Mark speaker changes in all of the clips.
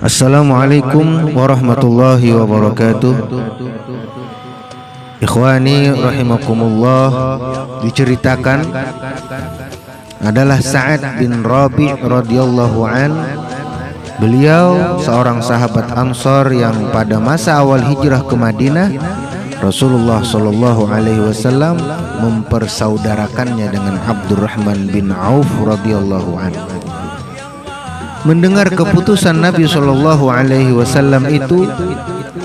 Speaker 1: Assalamualaikum warahmatullahi wabarakatuh. Ikhwani rahimakumullah, diceritakan adalah Sa'ad bin Rabi' radhiyallahu an. Beliau seorang sahabat Ansor yang pada masa awal hijrah ke Madinah, Rasulullah sallallahu alaihi wasallam mempersaudarakannya dengan Abdurrahman bin Auf radhiyallahu an. Mendengar keputusan Nabi sallallahu alaihi wasallam itu,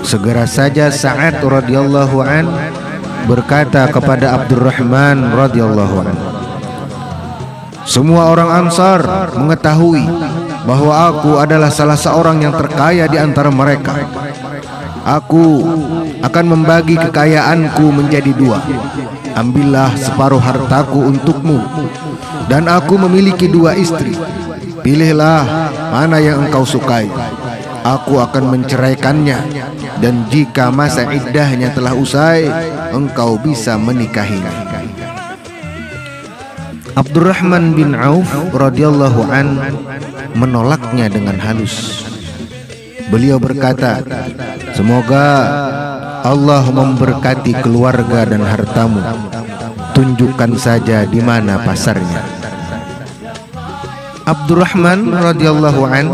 Speaker 1: segera saja Sa'ad radhiyallahu an berkata kepada Abdurrahman radhiyallahu an, "Semua orang Ansar mengetahui bahwa aku adalah salah seorang yang terkaya di antara mereka. Aku akan membagi kekayaanku menjadi dua. Ambillah separuh hartaku untukmu, dan aku memiliki dua istri. Pilihlah mana yang engkau sukai. Aku akan menceraikannya, dan jika masa iddahnya telah usai, engkau bisa menikahinya." Abdurrahman bin Auf radhiyallahu an menolaknya dengan halus. Beliau berkata, "Semoga Allah memberkati keluarga dan hartamu. Tunjukkan saja di mana pasarnya." Abdurrahman radhiyallahu an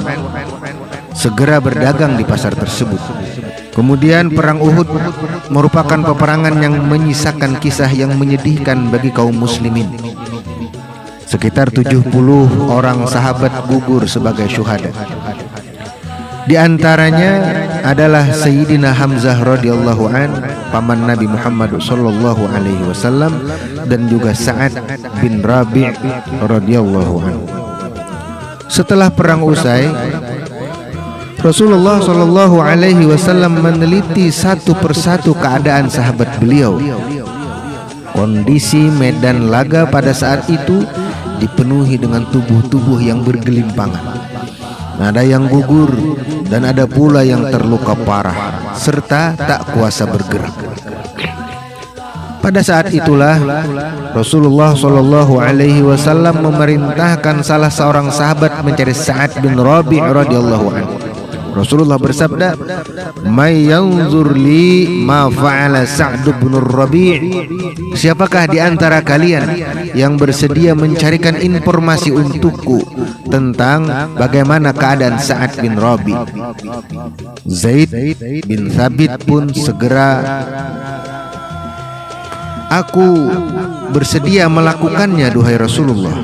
Speaker 1: segera berdagang di pasar tersebut. Kemudian perang Uhud merupakan peperangan yang menyisakan kisah yang menyedihkan bagi kaum muslimin. Sekitar 70 orang sahabat gugur sebagai syuhada. Di antaranya adalah Sayyidina Hamzah radhiyallahu an, paman Nabi Muhammad sallallahu alaihi wasallam, dan juga Sa'ad bin Rabi' radhiyallahu an. Setelah perang usai, Rasulullah sallallahu alaihi wasallam meneliti satu persatu keadaan sahabat beliau. Kondisi medan laga pada saat itu dipenuhi dengan tubuh-tubuh yang bergelimpangan. Ada yang gugur dan ada pula yang terluka parah serta tak kuasa bergerak. Pada saat itulah Rasulullah sallallahu alaihi wasallam memerintahkan salah seorang sahabat mencari Sa'ad bin Rabi' radhiyallahu anhu. Rasulullah bersabda, "May yanzur li ma fa'ala Sa'd bin Rabi'." Siapakah di antara kalian yang bersedia mencarikan informasi untukku tentang bagaimana keadaan Sa'ad bin Rabi'? Zaid bin Thabit pun segera, "Aku bersedia melakukannya, duhai Rasulullah."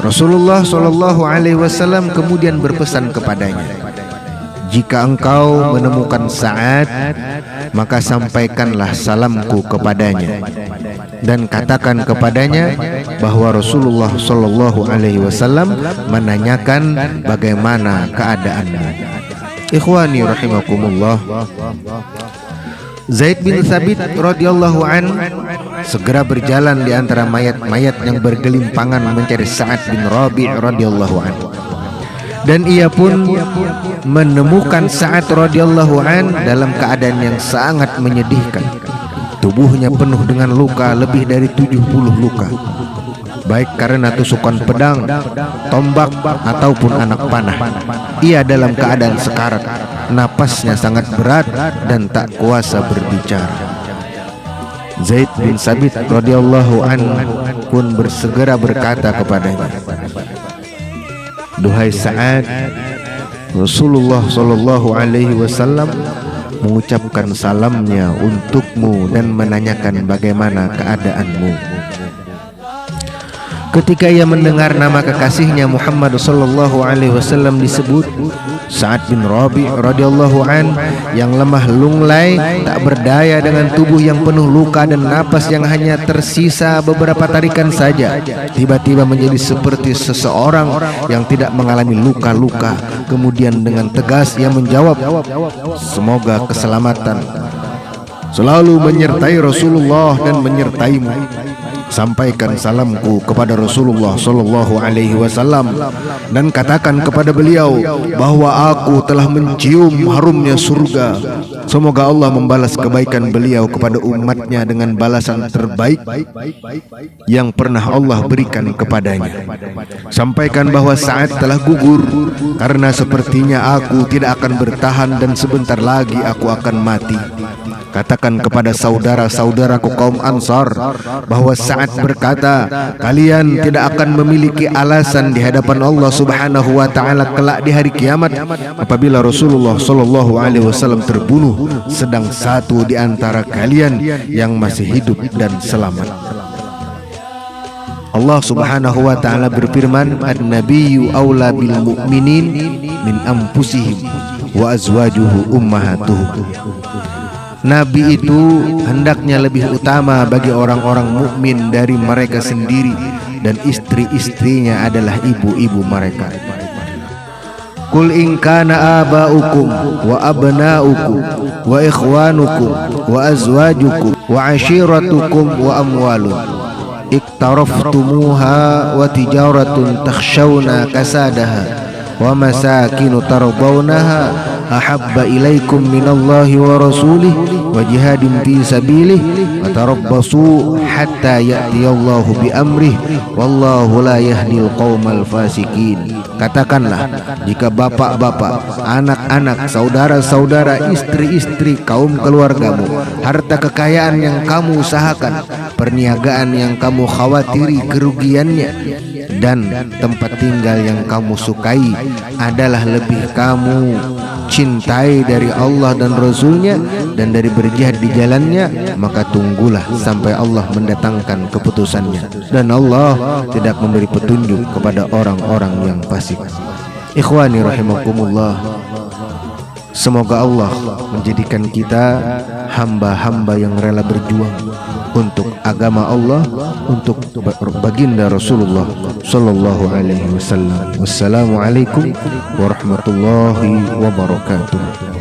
Speaker 1: Rasulullah sallallahu alaihi wasallam kemudian berpesan kepadanya, "Jika engkau menemukan Sa'ad, maka sampaikanlah salamku kepadanya dan katakan kepadanya bahwa Rasulullah sallallahu alaihi wasallam menanyakan bagaimana keadaanmu." Ikhwani rahimakumullah, Zaid bin Thabit radhiyallahu an segera berjalan di antara mayat-mayat yang bergelimpangan mencari Sa'ad bin Rabi' radhiyallahu an. Dan ia pun menemukan Sa'ad radhiyallahu an dalam keadaan yang sangat menyedihkan. Tubuhnya penuh dengan luka, lebih dari 70 luka, baik karena tusukan pedang, tombak, ataupun anak panah. Ia dalam keadaan sekarat, napasnya sangat berat dan tak kuasa berbicara. Zaid bin Thabit radhiyallahu an pun bersegera berkata kepadanya, "Duhai Sa'ad, Rasulullah sallallahu alaihi wasallam mengucapkan salamnya untukmu dan menanyakan bagaimana keadaanmu." Ketika ia mendengar nama kekasihnya Muhammad sallallahu alaihi wasallam disebut, Sa'ad bin Rabi' radhiyallahu an yang lemah lunglai, tak berdaya dengan tubuh yang penuh luka dan napas yang hanya tersisa beberapa tarikan saja, tiba-tiba menjadi seperti seseorang yang tidak mengalami luka-luka. Kemudian dengan tegas ia menjawab, "Semoga keselamatan selalu menyertai Rasulullah dan menyertaimu." sampaikan salamku kepada Rasulullah sallallahu alaihi wasallam dan katakan kepada beliau bahwa aku telah mencium harumnya surga. Semoga Allah membalas kebaikan beliau kepada umatnya dengan balasan terbaik yang pernah Allah berikan kepadanya. Sampaikan bahwa Sa'ad telah gugur karena sepertinya aku tidak akan bertahan dan sebentar lagi aku akan mati. Katakan kepada saudara-saudaraku kaum Ansar bahwa Sa'ad berkata, kalian tidak akan memiliki alasan di hadapan Allah Subhanahu wa taala kelak di hari kiamat apabila Rasulullah sallallahu alaihi wasallam terbunuh sedang satu di antara kalian yang masih hidup dan selamat. Allah Subhanahu wa taala berfirman, "An-nabiyyu aula bil mu'minin min anfusihim wa azwajuhu ummahatuhum." Nabi itu hendaknya lebih utama bagi orang-orang mukmin dari mereka sendiri dan istri-istrinya adalah ibu-ibu mereka. Qul in kana aba'ukum wa abna'ukum wa ikhwanukum wa azwajukum wa ashiratukum wa amwalun iktaraftumuha wa tijaratun takhshawna kasadaha wa masakinu tardawnaha ahabba ilaikum minallahi wa rasulih wa jihadin fi sabilih wa tarabbasu hatta ya'tiyallahu bi amrih wallahu la yahdil qaumal fasikin. Katakanlah, jika bapak-bapak, anak-anak, saudara-saudara, istri-istri, kaum keluargamu, harta kekayaan yang kamu usahakan, perniagaan yang kamu khawatiri kerugiannya, dan tempat tinggal yang kamu sukai adalah lebih kamu cintai dari Allah dan Rasulnya dan dari berjihad di jalannya, maka tunggulah sampai Allah mendatangkan keputusannya, dan Allah tidak memberi petunjuk kepada orang-orang yang fasik. Ikhwani rahimakumullah, semoga Allah menjadikan kita hamba-hamba yang rela berjuang untuk agama Allah, untuk baginda Rasulullah sallallahu alaihi wasallam. Wassalamualaikum warahmatullahi wabarakatuh.